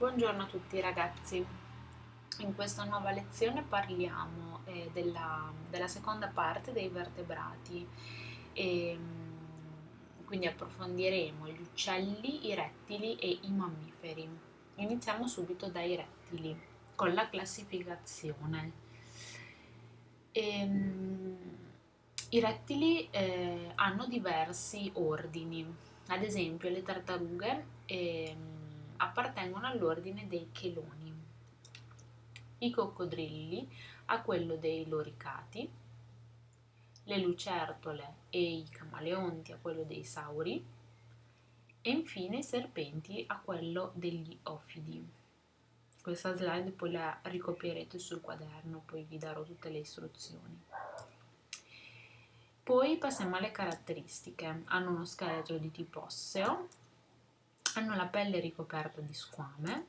Buongiorno a tutti ragazzi, in questa nuova lezione parliamo della seconda parte dei vertebrati e quindi approfondiremo gli uccelli, i rettili e i mammiferi. Iniziamo subito dai rettili con la classificazione. Ehm, I rettili hanno diversi ordini, ad esempio le tartarughe appartengono all'ordine dei cheloni, i coccodrilli a quello dei loricati, le lucertole e i camaleonti a quello dei sauri e infine i serpenti a quello degli ofidi. Questa slide poi la ricopierete sul quaderno, poi vi darò tutte le istruzioni. Poi passiamo alle caratteristiche. Hanno uno scheletro di tipo osseo, hanno la pelle ricoperta di squame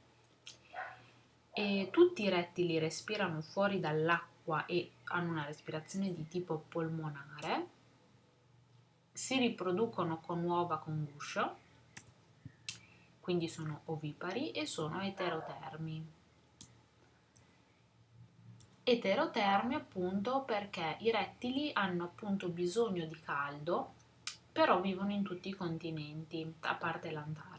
e tutti i rettili respirano fuori dall'acqua e hanno una respirazione di tipo polmonare, si riproducono con uova con guscio, quindi sono ovipari e sono eterotermi. Eterotermi appunto perché i rettili hanno appunto bisogno di caldo, però vivono in tutti i continenti, a parte l'Antartide.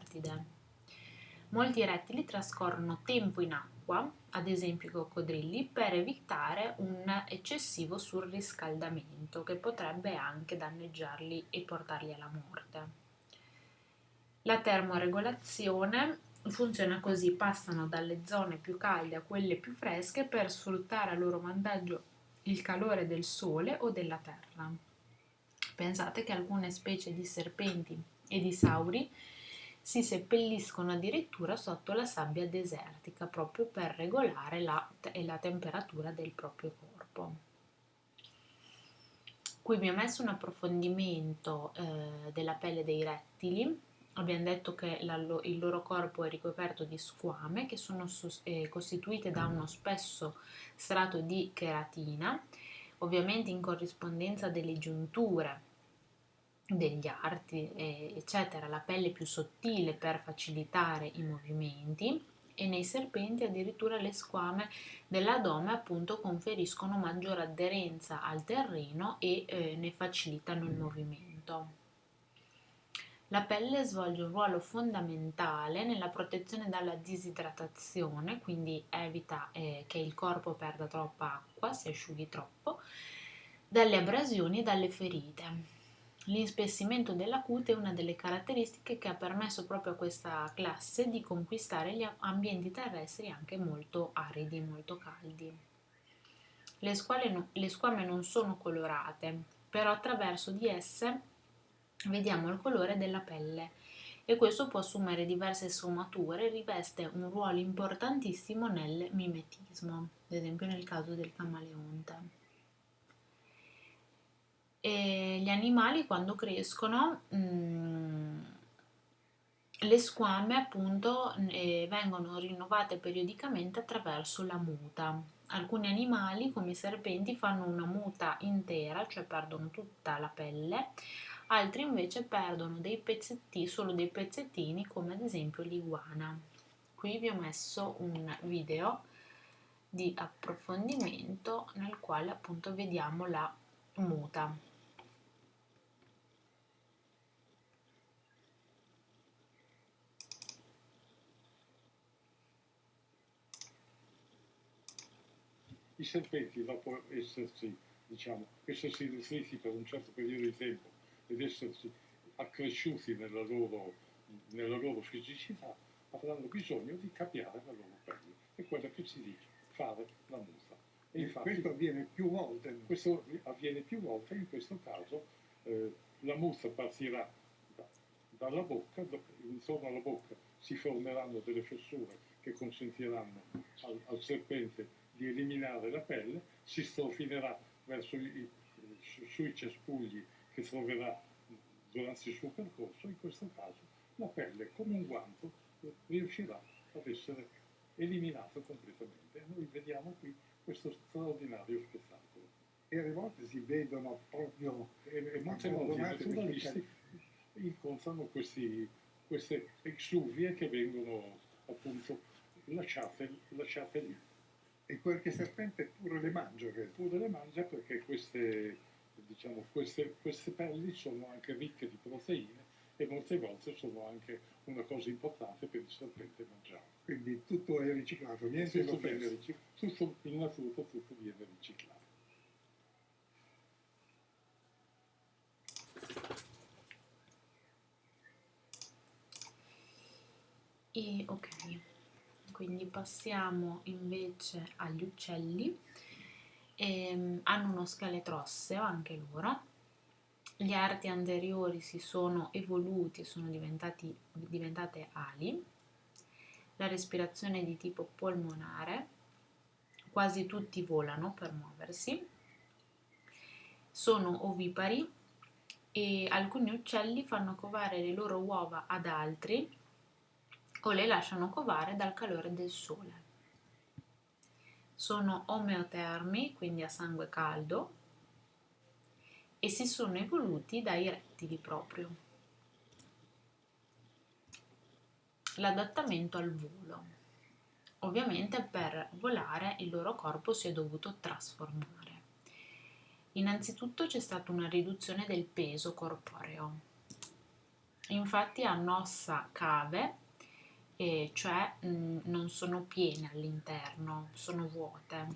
Molti rettili trascorrono tempo in acqua, ad esempio i coccodrilli, per evitare un eccessivo surriscaldamento che potrebbe anche danneggiarli e portarli alla morte. La termoregolazione funziona così: passano dalle zone più calde a quelle più fresche per sfruttare a loro vantaggio il calore del sole o della terra. Pensate che alcune specie di serpenti e di sauri si seppelliscono addirittura sotto la sabbia desertica proprio per regolare la temperatura del proprio corpo. Qui vi ho messo un approfondimento della pelle dei rettili. Abbiamo detto che il loro corpo è ricoperto di squame che sono costituite da uno spesso strato di cheratina, ovviamente in corrispondenza delle giunture degli arti, eccetera, la pelle più sottile per facilitare i movimenti, e nei serpenti addirittura le squame dell'addome appunto conferiscono maggiore aderenza al terreno e ne facilitano il movimento. La pelle svolge un ruolo fondamentale nella protezione dalla disidratazione, quindi evita che il corpo perda troppa acqua, si asciughi troppo, dalle abrasioni e dalle ferite. L'inspessimento della cute è una delle caratteristiche che ha permesso proprio a questa classe di conquistare gli ambienti terrestri anche molto aridi, molto caldi. Le squame non sono colorate, però attraverso di esse vediamo il colore della pelle e questo può assumere diverse sfumature e riveste un ruolo importantissimo nel mimetismo, ad esempio nel caso del camaleonte. E gli animali quando crescono, le squame appunto vengono rinnovate periodicamente attraverso la muta. Alcuni animali, come i serpenti, fanno una muta intera, cioè perdono tutta la pelle, altri invece perdono dei pezzettini, solo dei pezzettini, come ad esempio l'iguana. Qui vi ho messo un video di approfondimento nel quale appunto vediamo la muta. I serpenti, dopo essersi nutriti per un certo periodo di tempo ed essersi accresciuti nella loro fisicità, avranno bisogno di cambiare la loro pelle. È quello che si dice fare la muta. E infatti, questo avviene più volte. Questo avviene più volte, in questo caso la muta partirà dalla bocca, intorno alla bocca si formeranno delle fessure che consentiranno al serpente di eliminare la pelle, si strofinerà sui cespugli che troverà durante il suo percorso. In questo caso la pelle, come un guanto, riuscirà ad essere eliminata completamente. Noi vediamo qui questo straordinario spettacolo. E alle volte si vedono proprio molte volte i naturalisti incontrano queste exuvie che vengono appunto lasciate lì. E qualche serpente pure le mangia, credo. Pure le mangia perché queste pelli sono anche ricche di proteine e molte volte sono anche una cosa importante per il serpente mangiare. Quindi tutto è riciclato, niente lo perso. Tutto in natura, tutto viene riciclato. E ok, quindi passiamo invece agli uccelli. Hanno uno scheletro osseo anche loro. Gli arti anteriori si sono evoluti e sono diventate ali. La respirazione è di tipo polmonare. Quasi tutti volano per muoversi. Sono ovipari e alcuni uccelli fanno covare le loro uova ad altri o le lasciano covare dal calore del sole. Sono omeotermi, quindi a sangue caldo, e si sono evoluti dai rettili proprio. L'adattamento al volo. Ovviamente per volare il loro corpo si è dovuto trasformare. Innanzitutto c'è stata una riduzione del peso corporeo. Infatti hanno ossa cave, cioè non sono piene all'interno, sono vuote.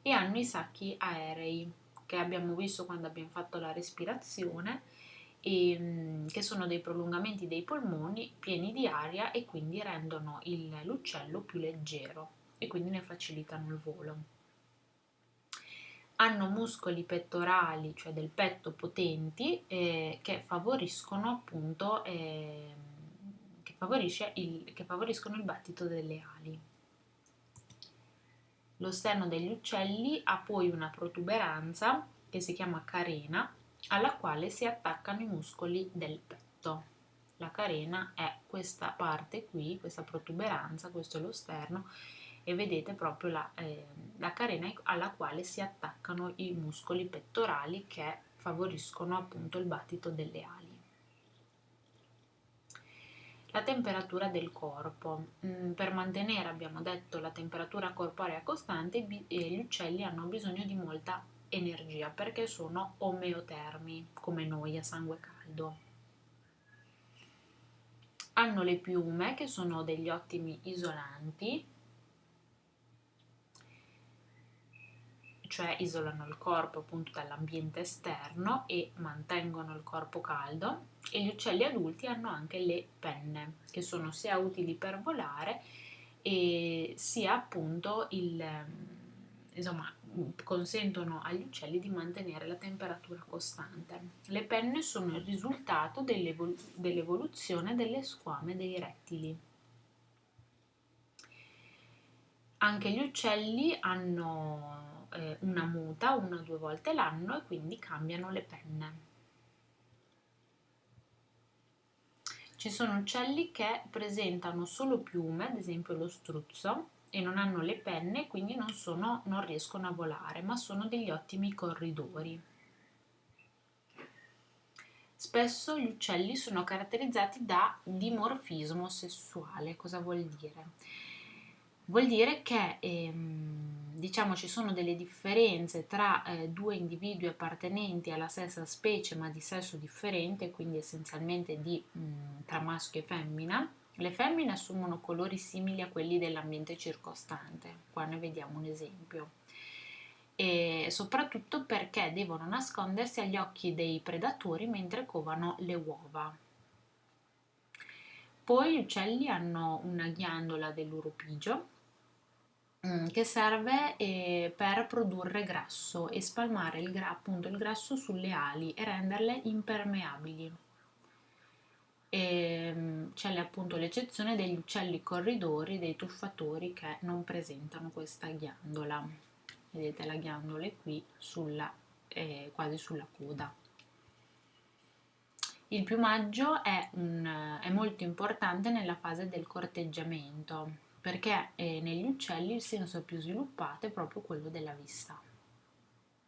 E hanno i sacchi aerei, che abbiamo visto quando abbiamo fatto la respirazione, che sono dei prolungamenti dei polmoni pieni di aria e quindi rendono l'uccello più leggero e quindi ne facilitano il volo. Hanno muscoli pettorali, cioè del petto potenti, che favoriscono appunto che favoriscono il battito delle ali. Lo sterno degli uccelli ha poi una protuberanza che si chiama carena, alla quale si attaccano i muscoli del petto. La carena è questa parte qui, questa protuberanza, questo è lo sterno, e vedete proprio la carena alla quale si attaccano i muscoli pettorali che favoriscono appunto il battito delle ali. La temperatura del corpo. Per mantenere, abbiamo detto, la temperatura corporea costante, gli uccelli hanno bisogno di molta energia perché sono omeotermi, come noi, a sangue caldo. Hanno le piume che sono degli ottimi isolanti, cioè isolano il corpo appunto dall'ambiente esterno e mantengono il corpo caldo, e gli uccelli adulti hanno anche le penne che sono sia utili per volare e sia appunto consentono agli uccelli di mantenere la temperatura costante. Le penne sono il risultato dell'evoluzione delle squame dei rettili. Anche gli uccelli hanno una muta 1 o 2 volte l'anno e quindi cambiano le penne. Ci sono uccelli che presentano solo piume, ad esempio lo struzzo, e non hanno le penne, quindi non riescono a volare, ma sono degli ottimi corridori. Spesso gli uccelli sono caratterizzati da dimorfismo sessuale. Cosa vuol dire? Vuol dire che ci sono delle differenze tra due individui appartenenti alla stessa specie ma di sesso differente, quindi essenzialmente tra maschio e femmina. Le femmine assumono colori simili a quelli dell'ambiente circostante, qua ne vediamo un esempio, e soprattutto perché devono nascondersi agli occhi dei predatori mentre covano le uova. Poi gli uccelli hanno una ghiandola dell'uropigio che serve per produrre grasso e spalmare il grasso sulle ali e renderle impermeabili. C'è appunto l'eccezione degli uccelli corridori, dei tuffatori, che non presentano questa ghiandola. Vedete, la ghiandola è qui quasi sulla coda. Il piumaggio è molto importante nella fase del corteggiamento, perché negli uccelli il senso più sviluppato è proprio quello della vista.